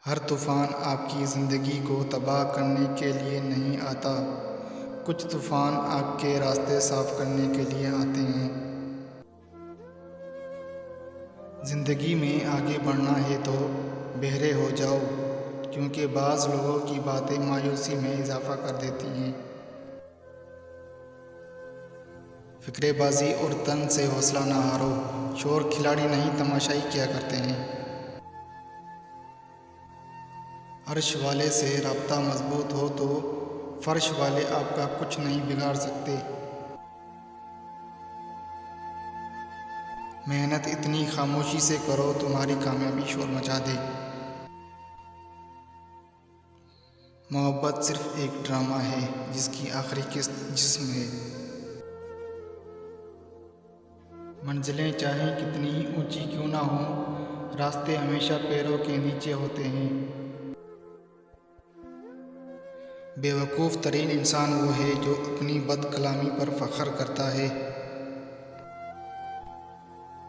ہر طوفان آپ کی زندگی کو تباہ کرنے کے لیے نہیں آتا، کچھ طوفان آپ کے راستے صاف کرنے کے لیے آتے ہیں۔ زندگی میں آگے بڑھنا ہے تو بہرے ہو جاؤ، کیونکہ بعض لوگوں کی باتیں مایوسی میں اضافہ کر دیتی ہیں۔ فقرے بازی اور طنز سے حوصلہ نہ ہارو، شور کھلاڑی نہیں تماشائی کیا کرتے ہیں۔ عرش والے سے رابطہ مضبوط ہو تو فرش والے آپ کا کچھ نہیں بگاڑ سکتے۔ محنت اتنی خاموشی سے کرو تمہاری کامیابی شور مچا دے۔ محبت صرف ایک ڈرامہ ہے جس کی آخری قسط جسم ہے۔ منزلیں چاہے کتنی ہی اونچی کیوں نہ ہوں، راستے ہمیشہ پیروں کے نیچے ہوتے ہیں۔ بے وقوف ترین انسان وہ ہے جو اپنی بد کلامی پر فخر کرتا ہے۔